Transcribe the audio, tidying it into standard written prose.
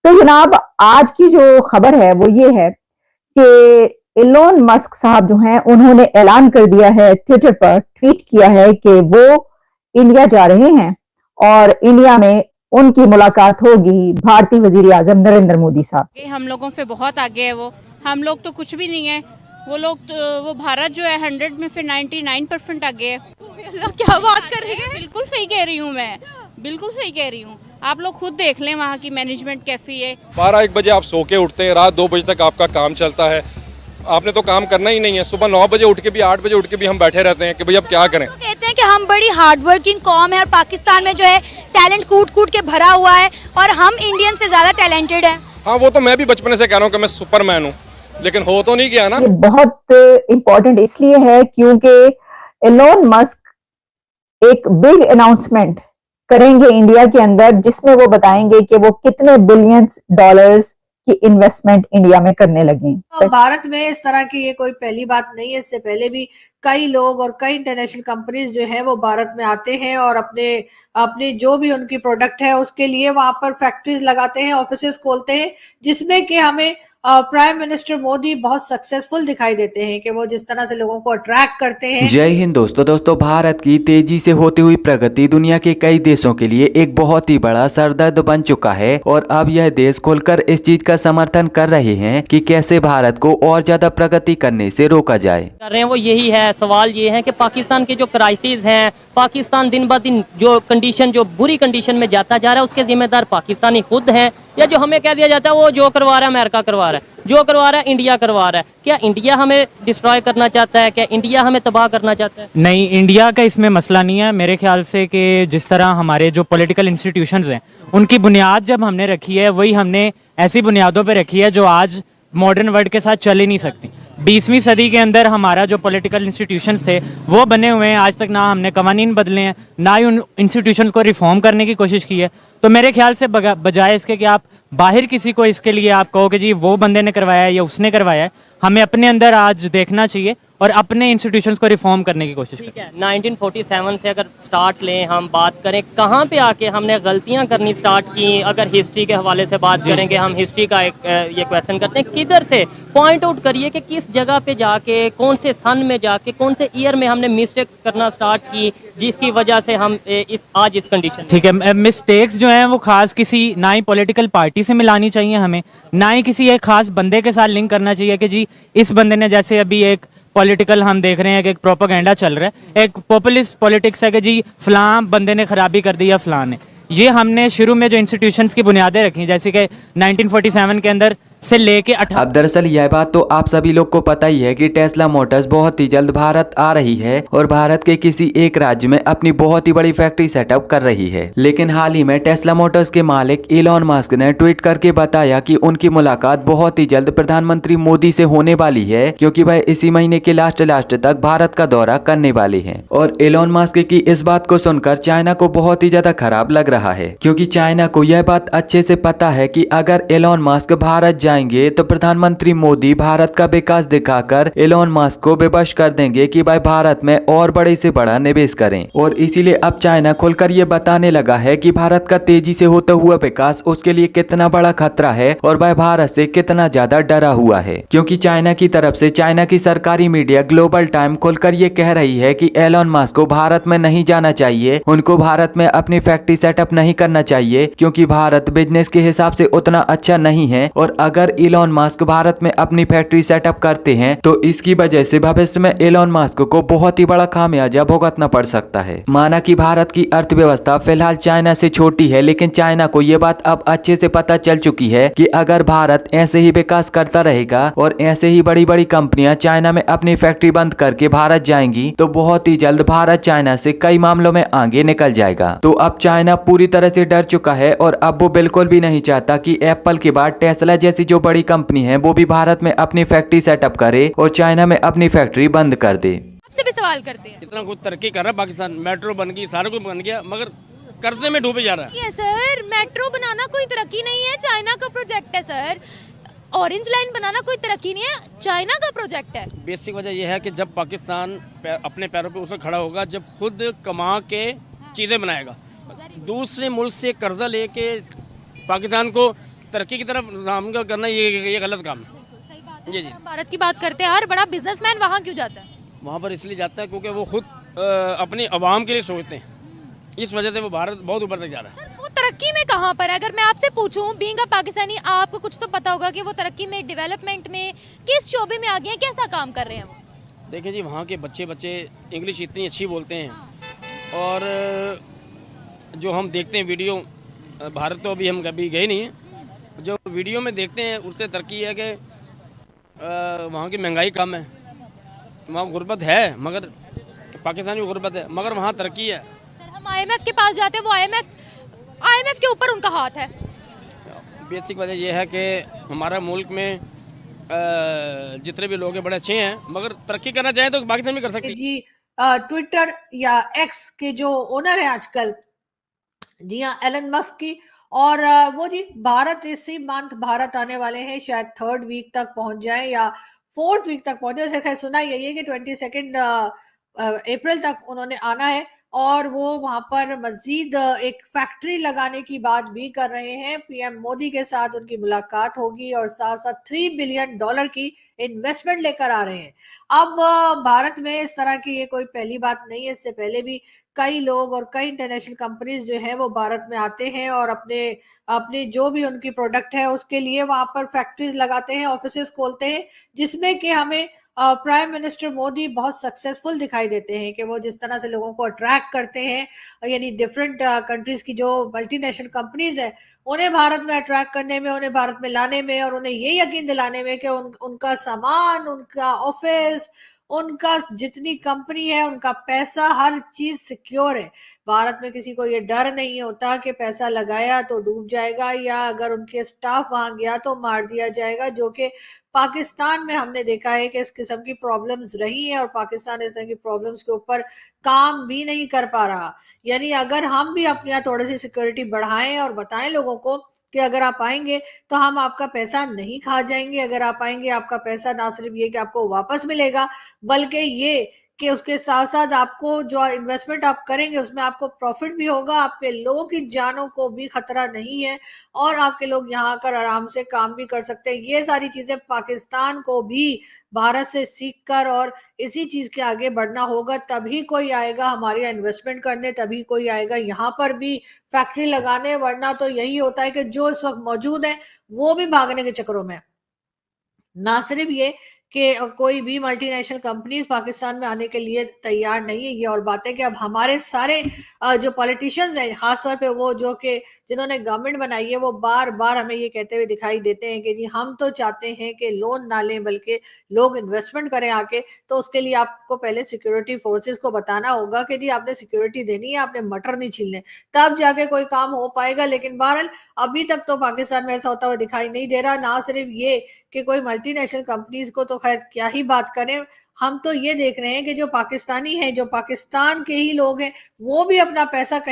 तो जनाब, आज की जो खबर है वो ये है कि इलोन मस्क साहब जो हैं उन्होंने ऐलान कर दिया है, ट्विटर पर ट्वीट किया है कि वो इंडिया जा रहे हैं और इंडिया में उनकी मुलाकात होगी भारतीय वजीर आजम नरेंद्र मोदी साहब से। हम लोगों से बहुत आगे है वो, हम लोग तो कुछ भी नहीं है, वो लोग तो, वो भारत जो है 100 में फिर 99% आगे है। क्या बात कर रही है, बिल्कुल सही कह रही हूँ मैं, बिल्कुल सही कह रही हूँ। आप लोग खुद देख लें वहाँ की मैनेजमेंट कैसी है। 12-1 बजे आप सो के उठते हैं, रात 2 बजे तक आपका काम चलता है, आपने तो काम करना ही नहीं है। सुबह 9 बजे उठ के भी 8 बजे उठ के भी हम बैठे रहते हैं कि भाई अब क्या करें। तो कहते हैं कि हम बड़ी हार्ड वर्किंग कौम है और पाकिस्तान में जो है टैलेंट कूट कूट के भरा हुआ है और हम इंडियन से ज्यादा टैलेंटेड है। हाँ, वो तो मैं भी बचपन से कह रहा हूँ कि मैं सुपरमैन हूँ, लेकिन हो तो नहीं गया ना। ये बहुत इंपॉर्टेंट इसलिए है क्योंकि एलोन मस्क एक बिग अनाउंसमेंट करेंगे इंडिया के अंदर, जिसमें वो बताएंगे कि वो कितने बिलियंस डॉलर्स की इन्वेस्टमेंट इंडिया में करने लगे। तो भारत में इस तरह की ये कोई पहली बात नहीं है। इससे पहले भी कई लोग और कई इंटरनेशनल कंपनीज जो है वो भारत में आते हैं और अपने अपने जो भी उनकी प्रोडक्ट है उसके लिए वहां पर फैक्ट्रीज लगाते हैं, ऑफिसेज खोलते हैं, जिसमें कि हमें प्राइम मिनिस्टर मोदी बहुत सक्सेसफुल दिखाई देते हैं कि वो जिस तरह से लोगों को अट्रैक्ट करते हैं। जय हिंद दोस्तों, भारत की तेजी से होती हुई प्रगति दुनिया के कई देशों के लिए एक बहुत ही बड़ा सरदर्द बन चुका है और अब यह देश खुलकर इस चीज का समर्थन कर रहे हैं कि कैसे भारत को और ज्यादा प्रगति करने से रोका जाए। कर रहे हैं वो यही है, सवाल ये है कि पाकिस्तान के जो क्राइसिस हैं, पाकिस्तान दिन ब दिन जो कंडीशन, जो बुरी कंडीशन में जाता जा रहा है, उसके जिम्मेदार पाकिस्तानी खुद हैं, या जो हमें कह दिया जाता है वो जो करवा रहा है अमेरिका करवा रहा है, जो करवा रहा है इंडिया करवा रहा है। क्या इंडिया हमें डिस्ट्रॉय करना चाहता है? क्या इंडिया हमें तबाह करना चाहता है? नहीं, इंडिया का इसमें मसला नहीं है मेरे ख्याल से, कि जिस तरह हमारे जो पॉलिटिकल इंस्टीट्यूशंस हैं उनकी बुनियाद जब हमने रखी है वही हमने ऐसी बुनियादों पे रखी है जो आज मॉडर्न वर्ल्ड के साथ चल ही नहीं सकती। 20वीं सदी के अंदर हमारा जो पॉलिटिकल इंस्टीट्यूशंस थे वो बने हुए हैं, आज तक ना हमने कवानीन बदले हैं, ना ही उन इंस्टीट्यूशंस को रिफॉर्म करने की कोशिश की है। तो मेरे ख्याल से बजाय इसके कि आप बाहर किसी को इसके लिए आप कहो कि जी वो बंदे ने करवाया है या उसने करवाया है, हमें अपने अंदर आज देखना चाहिए और अपने इंस्टीट्यूशंस को रिफॉर्म करने की कोशिश करें। ठीक है, 1947 से अगर स्टार्ट लें, हम बात करें कहाँ पे आके हमने गलतियाँ करनी स्टार्ट की। अगर हिस्ट्री के हवाले से बात करेंगे, हम हिस्ट्री का एक ये क्वेश्चन करते हैं, किधर से पॉइंट आउट करिए कि किस जगह पे जाके, कौन से सन में जाके, कौन से ईयर में हमने मिस्टेक्स करना स्टार्ट की जिसकी वजह से हम आज इस कंडीशन। ठीक है, मिस्टेक्स जो हैं वो खास किसी ना ही पॉलिटिकल पार्टी से मिलानी चाहिए हमें, ना ही किसी एक खास बंदे के साथ लिंक करना चाहिए कि जी इस बंदे ने, जैसे अभी एक पॉलिटिकल हम देख रहे हैं कि एक प्रोपेगेंडा चल रहा है, एक पॉपुलिस्ट पॉलिटिक्स है कि जी फलां बंदे ने खराबी कर दी या फलां ने। ये हमने शुरू में जो इंस्टीट्यूशंस की बुनियादें रखी, जैसे कि 1947 के अंदर से लेके अब दरअसल यह बात तो आप सभी लोग को पता ही है कि टेस्ला मोटर्स बहुत ही जल्द भारत आ रही है और भारत के किसी एक राज्य में अपनी बहुत ही बड़ी फैक्ट्री सेटअप कर रही है। लेकिन हाल ही में टेस्ला मोटर्स के मालिक इलॉन मस्क ने ट्वीट करके बताया कि उनकी मुलाकात बहुत ही जल्द प्रधानमंत्री मोदी से होने वाली है, क्योंकि वह इसी महीने के लास्ट तक भारत का दौरा करने वाले हैं। और इलॉन मस्क की इस बात को सुनकर चाइना को बहुत ही ज्यादा खराब लग रहा है, क्योंकि चाइना को यह बात अच्छे से पता है कि अगर इलॉन मस्क भारत जाएंगे तो प्रधानमंत्री मोदी भारत का विकास दिखाकर इलॉन मस्क को विवश कर देंगे कि भाई भारत में और बड़े से बड़ा निवेश करें। और इसीलिए अब चाइना खुलकर ये बताने लगा है कि भारत का तेजी से होता हुआ विकास उसके लिए कितना बड़ा खतरा है और वह भारत से कितना ज्यादा डरा हुआ है। क्योंकि चाइना की तरफ से चाइना की सरकारी मीडिया ग्लोबल टाइम खुलकर ये कह रही है कि एलोन मस्क को भारत में नहीं जाना चाहिए, उनको भारत में अपनी फैक्ट्री सेटअप नहीं करना चाहिए, क्योंकि भारत बिजनेस के हिसाब से उतना अच्छा नहीं है। और अगर इलॉन मस्क भारत में अपनी फैक्ट्री सेटअप करते हैं तो इसकी वजह से भविष्य में इलॉन मस्क को बहुत ही बड़ा खामियाजा भुगतना पड़ सकता है। माना कि भारत की अर्थव्यवस्था फिलहाल चाइना से छोटी है, लेकिन चाइना को यह बात अब अच्छे से पता चल चुकी है कि अगर भारत ऐसे ही विकास करता रहेगा और ऐसे ही बड़ी बड़ी कंपनियां चाइना में अपनी फैक्ट्री बंद करके भारत जाएंगी तो बहुत ही जल्द भारत चाइना से कई मामलों में आगे निकल जाएगा। तो अब चाइना पूरी तरह से डर चुका है और अब वो बिल्कुल भी नहीं चाहता कि एप्पल के बाद टेस्ला जैसी जो बड़ी कंपनी है वो भी भारत में अपनी फैक्ट्री सेटअप करे और चाइना में अपनी फैक्ट्री बंद कर दे। आपसे भी सवाल करते हैं, इतना कुछ तरक्की कर रहा है पाकिस्तान, मेट्रो बन गई, सारा कुछ बन गया, मगर कर्जे में डूबे जा रहा है। ये सर मेट्रो बनाना कोई तरक्की नहीं है, चाइना का प्रोजेक्ट है सर। ऑरेंज लाइन बनाना कोई तरक्की नहीं है, चाइना का प्रोजेक्ट है। बेसिक वजह यह है कि जब पाकिस्तान अपने पैरों पे उसे खड़ा होगा, जब खुद कमा के चीज़ें बनाएगा, दूसरे मुल्क से कर्जा लेके पाकिस्तान को तरक्की की तरफ नामगा करना ये गलत काम है। सही बात है। जी जी। हम भारत की बात करते हैं, हर बड़ा बिजनेसमैन वहाँ क्यों जाता है? वहाँ पर इसलिए जाता है क्योंकि वो खुद अपनी आवाम के लिए सोचते हैं, इस वजह से वो भारत बहुत ऊपर तक जा रहा है। सर वो तरक्की में कहाँ पर है? अगर मैं आपसे पूछूं, बीइंग अ पाकिस्तानी, आपको कुछ तो पता होगा कि वो तरक्की में, डेवलपमेंट में किस शोबे में आगे हैं, कैसा काम कर रहे हैं वो? देखिए जी, वहाँ के बच्चे इंग्लिश इतनी अच्छी बोलते हैं, और जो हम देखते हैं वीडियो, भारत तो अभी हम कभी गए नहीं हैं, जो वीडियो में देखते हैं उससे तरक्की है कि वहाँ की महंगाई कम है, वहाँ गुर्बत है, मगर पाकिस्तान में गुर्बत है, मगर वहाँ तरक्की है। सर हम IMF के पास जाते हैं, वो IMF के ऊपर उनका हाथ है। बेसिक वजह यह है कि हमारा मुल्क में जितने भी लोग हैं बड़े अच्छे हैं, मगर तरक्की करना चाहें तो पाकिस्तान भी कर सकती है। जी ट्विटर या एक्स के जो ओनर है आजकल, जी हाँ, एलन मस्क की, और वो जी भारत इसी मंथ भारत आने वाले हैं, शायद 3rd वीक तक पहुंच जाए या 4th वीक तक पहुंचे। वैसे खैर सुना यही है कि 22 अप्रैल तक उन्होंने आना है, और वो वहां पर मजीद एक फैक्ट्री लगाने की बात भी कर रहे हैं। पीएम मोदी के साथ उनकी मुलाकात होगी और साथ साथ $3 बिलियन की इन्वेस्टमेंट लेकर आ रहे हैं। अब भारत में इस तरह की ये कोई पहली बात नहीं है, इससे पहले भी कई लोग और कई इंटरनेशनल कंपनीज जो है वो भारत में आते हैं और अपने अपनी जो भी उनकी प्रोडक्ट है उसके लिए वहां पर फैक्ट्रीज लगाते हैं, ऑफिसेस खोलते हैं, जिसमें कि हमें प्राइम मिनिस्टर मोदी बहुत सक्सेसफुल दिखाई देते हैं कि वो जिस तरह से लोगों को अट्रैक्ट करते हैं, यानी डिफरेंट कंट्रीज की जो मल्टीनेशनल कंपनीज है उन्हें भारत में अट्रैक्ट करने में, उन्हें भारत में लाने में, और उन्हें ये यकीन दिलाने में कि उनका सामान, उनका ऑफिस, उनका जितनी कंपनी है, उनका पैसा, हर चीज सिक्योर है। भारत में किसी को ये डर नहीं होता कि पैसा लगाया तो डूब जाएगा, या अगर उनके स्टाफ वहां गया तो मार दिया जाएगा, जो कि पाकिस्तान में हमने देखा है कि इस किस्म की प्रॉब्लम्स रही है, और पाकिस्तान इस तरह की प्रॉब्लम्स के ऊपर काम भी नहीं कर पा रहा। यानी अगर हम भी अपने यहाँ थोड़ी सी सिक्योरिटी बढ़ाएं और बताएं लोगों को कि अगर आप आएंगे तो हम आपका पैसा नहीं खा जाएंगे, अगर आप आएंगे आपका पैसा ना सिर्फ ये कि आपको वापस मिलेगा, बल्कि ये कि उसके साथ साथ आपको जो इन्वेस्टमेंट आप करेंगे उसमें आपको प्रॉफिट भी होगा, आपके लोगों की जानों को भी खतरा नहीं है, और आपके लोग यहाँ आकर आराम से काम भी कर सकते हैं। ये सारी चीजें पाकिस्तान को भी भारत से सीखकर और इसी चीज के आगे बढ़ना होगा, तभी कोई आएगा हमारे यहाँ इन्वेस्टमेंट करने, तभी कोई आएगा यहाँ पर भी फैक्ट्री लगाने, वरना तो यही होता है कि जो इस वक्त मौजूद है वो भी भागने के चक्करों में। ना सिर्फ ये कि कोई भी मल्टीनेशनल कंपनीज पाकिस्तान में आने के लिए तैयार नहीं है, ये और बात है कि अब हमारे सारे जो पॉलिटिशियंस हैं, खासतौर पे वो जो कि जिन्होंने गवर्नमेंट बनाई है, वो बार बार हमें ये कहते हुए दिखाई देते हैं कि जी हम तो चाहते हैं कि लोन ना लें बल्कि लोग इन्वेस्टमेंट करें आके, तो उसके लिए आपको पहले सिक्योरिटी फोर्सेस को बताना होगा कि जी आपने सिक्योरिटी देनी है, आपने मटर नहीं छीलने, तब जाके कोई काम हो पाएगा। लेकिन बहरहाल अभी तक तो पाकिस्तान में ऐसा होता हुआ दिखाई नहीं दे रहा। ना सिर्फ ये कि कोई मल्टीनेशनल कंपनीज को तो खैर क्या ही बात करें, हम तो ये देख रहे हैं कि जो पाकिस्तानी हैं, जो पाकिस्तान के ही लोग हैं, वो भी अपना पैसा कहीं